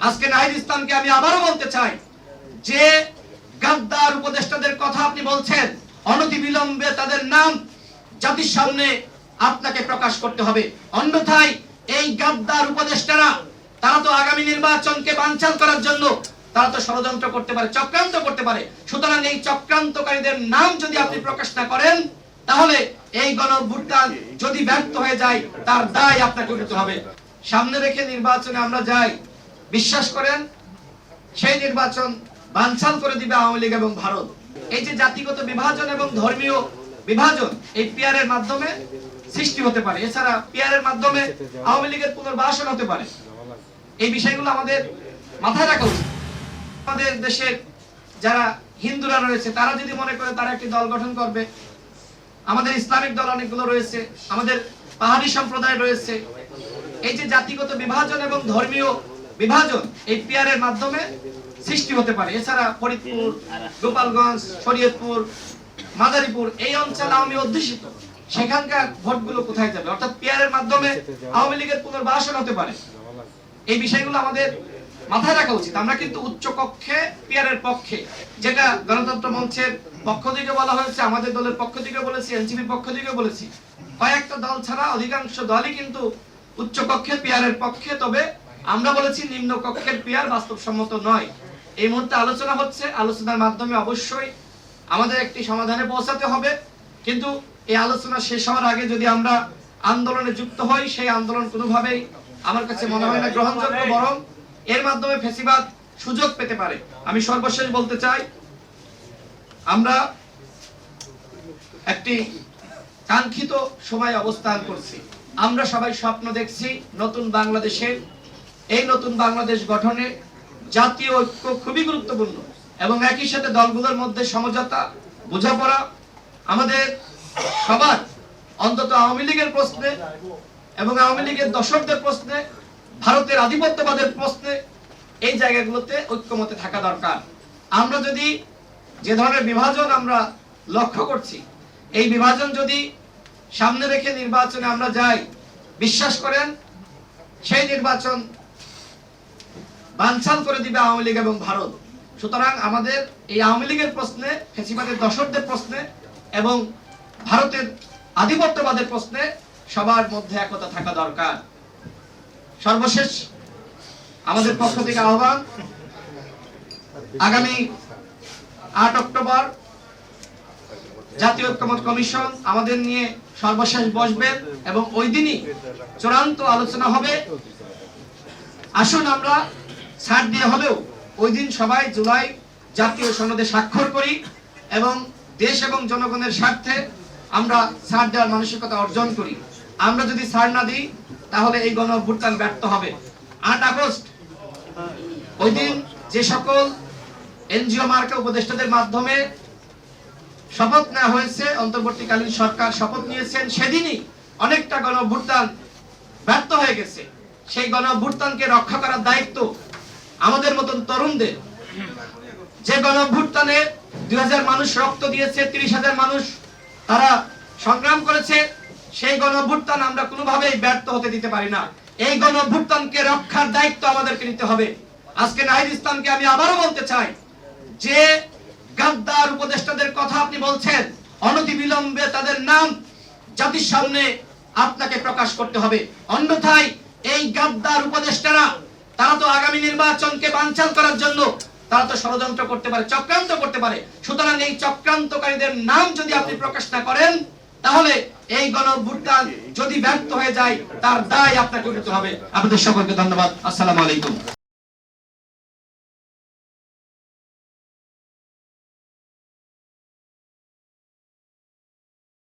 আজকে নাহিদ ইসলামকে আমি আবারও বলতে চাই যে গাদ্দার উপদেষ্টাদের কথা আপনি বলছেন, অনতিবিলম্বে তাদের নাম জাতির সামনে আপনাকে প্রকাশ করতে হবে। অন্যথায় এই গাদ্দার উপদেষ্টারা তারা তো আগামী নির্বাচনকে বানচাল করার জন্য তারা তো ষড়যন্ত্র করতে পারে, চক্রান্ত করতে পারে। সুতরাং এই চক্রান্তকারীদের নাম যদি আপনি প্রকাশ না করেন, তাহলে এই গণঅভ্যুত্থান যদি ব্যর্থ হয়ে যায় তার দায় আপনাকে নিতে হবে। সামনে রেখে নির্বাচনে আমরা যাই, বিশ্বাস করেন সেই নির্বাচন বানচাল করে দিবে আওয়ামী লীগ এবং ভারত। এই যে জাতিগত বিভাজন এবং ধর্মীয় বিভাজন এই পিয়ারের মাধ্যমে সৃষ্টি হতে পারে, এছাড়া পিয়ারের মাধ্যমে আওয়ামী লীগের পুনর্বাসন হতে পারে। এই বিষয়গুলো আমাদের মাথায় রাখা উচিত। আমাদের দেশের যারা হিন্দুরা রয়েছে তারা যদি মনে করে তারা একটি দল গঠন করবে, আমাদের ইসলামিক দল অনেকগুলো রয়েছে, আমাদের পাহাড়ি সম্প্রদায় রয়েছে, এই যে জাতিগত বিভাজন এবং ধর্মীয় বিভাজন এই পিয়ারের মাধ্যমে সৃষ্টি হতে পারে। এছাড়া ফরিদপুর, গোপালগঞ্জ, শরীয়তপুর, মাদারীপুর এই অঞ্চল আওয়ামী অধ্যুষিত, সেখানকার ভোটগুলো কোথায় যাবে? অর্থাৎ পিয়ারের মাধ্যমে আওয়ামী লীগের পুনর্বাসন হতে পারে। এই বিষয়গুলো আমাদের মাথায় রাখা উচিত। আমরা কিন্তু উচ্চ কক্ষে পিয়ারের পক্ষে, যেটা গণতন্ত্র মঞ্চের পক্ষ থেকে বলা হয়েছে, আমাদের দলের পক্ষ থেকে বলেছি, এনসিপির পক্ষ থেকে বলেছি, কয়েকটা দল ছাড়া অধিকাংশ দলই কিন্তু উচ্চ কক্ষের পিয়ারের পক্ষে। তবে আমরা বলেছি নিম্ন কক্ষের পিয়ার বাস্তবসম্মত নয়। এই মুহূর্তে আলোচনা হচ্ছে, আলোচনার মাধ্যমে অবশ্যই আমাদের একটি সমাধানে পৌঁছাতে হবে। কিন্তু এই আলোচনা শেষ হওয়ার আগে যদি আমরা আন্দোলনে যুক্ত হই, সেই আন্দোলন কোনোভাবেই আমার কাছে মনে হয় না গ্রহণযোগ্য, বরং এর মাধ্যমে ফ্যাসিবাদ সুযোগ পেতে পারে। আমি সর্বশেষ বলতে চাই, আমরা একটি কাঙ্ক্ষিত সময় অবস্থান করছি। আমরা সবাই স্বপ্ন দেখছি নতুন বাংলাদেশের। এই নতুন বাংলাদেশ গঠনে জাতীয় ঐক্য খুবই গুরুত্বপূর্ণ এবং একই সাথে দলগুলোর মধ্যে সমঝোতা, বোঝাপড়া আমাদের সবার, অন্তত আওয়ামী লীগের প্রশ্নে এবং আওয়ামী লীগের দশকদের প্রশ্নে, ভারতের আধিপত্যবাদের প্রশ্নে এই জায়গাগুলোতে ঐক্যমতে থাকা দরকার। আমরা যদি যে ধরনের বিভাজন আমরা লক্ষ্য করছি, এই বিভাজন যদি সামনে রেখে নির্বাচনে আমরা যাই, বিশ্বাস করেন সেই নির্বাচন বানচাল করে দিবে আওয়ামী লীগ এবং ভারত। সুতরাং আমাদের এই আওয়ামী লীগের প্রশ্নে, ফ্যাসিবাদের দশকদের প্রশ্নে এবং ভারতের আধিপত্যবাদের প্রশ্নে সবার মধ্যে একতা থাকা দরকার। সর্বশেষ আমাদের পক্ষ থেকে আহ্বান, আগামী 8 অক্টোবর জাতীয় ঐক্যমত কমিশন আমাদের নিয়ে সর্বশেষ বসবেন এবং ওই দিনই চূড়ান্ত আলোচনা হবে। আসুন আমরা ছাড় দিয়ে হলেও ওই দিন সবাই জুলাই জাতীয় সনদে স্বাক্ষর করি এবং দেশ এবং জনগণের স্বার্থে আমরা ছাড় দেওয়ার মানসিকতা অর্জন করি। আমরা যদি ছাড় না দিই তাহলে এই গণঅভ্যুত্থান ব্যর্থ হবে। 8 আগস্ট ওই দিন যে সকল এনজিও মার্কা উপদেষ্টাদের মাধ্যমে শপথ নেওয়া হয়েছে, অন্তর্বর্তীকালীন সরকার শপথ নিয়েছেন, সেদিনই অনেকটা গণঅভ্যুত্থান ব্যর্থ হয়ে গেছে। সেই গণঅভ্যুত্থানকে রক্ষা করার দায়িত্ব আমাদের মতন তরুণদের। যে গণঅভ্যুত্থানে 2000 মানুষ রক্ত দিয়েছে, 30,000 মানুষ তারা সংগ্রাম করেছে, সেই গণঅভ্যুত্থান আমরা কোনোভাবেই ব্যর্থ হতে দিতে পারি না। এই গণঅভ্যুত্থানকে রক্ষার দায়িত্ব আমাদেরকে নিতে হবে। আজকে নাহিদ ইসলামকে আমি আবারও বলতে চাই যে গাদ্দার উপদেষ্টাদের কথা আপনি বলছেন, অনতিবিলম্বে তাদের নাম জাতির সামনে আপনাকে প্রকাশ করতে হবে। অন্যথায় এই গাদ্দার উপদেষ্টারা তারা তো আগামী নির্বাচনকে বানচাল করার জন্য তারা তো ষড়যন্ত্র করতে পারে, চক্রান্ত করতে পারে। সুতরাং এই চক্রান্তকারীদের নাম যদি আপনি প্রকাশ না করেন, তাহলে এই গণঅভ্যুত্থান যদি ব্যর্থ হয়ে যায় তার দায় আপনাকে নিতে হবে। আপনাদের সকলকে ধন্যবাদ। আসসালামু আলাইকুম।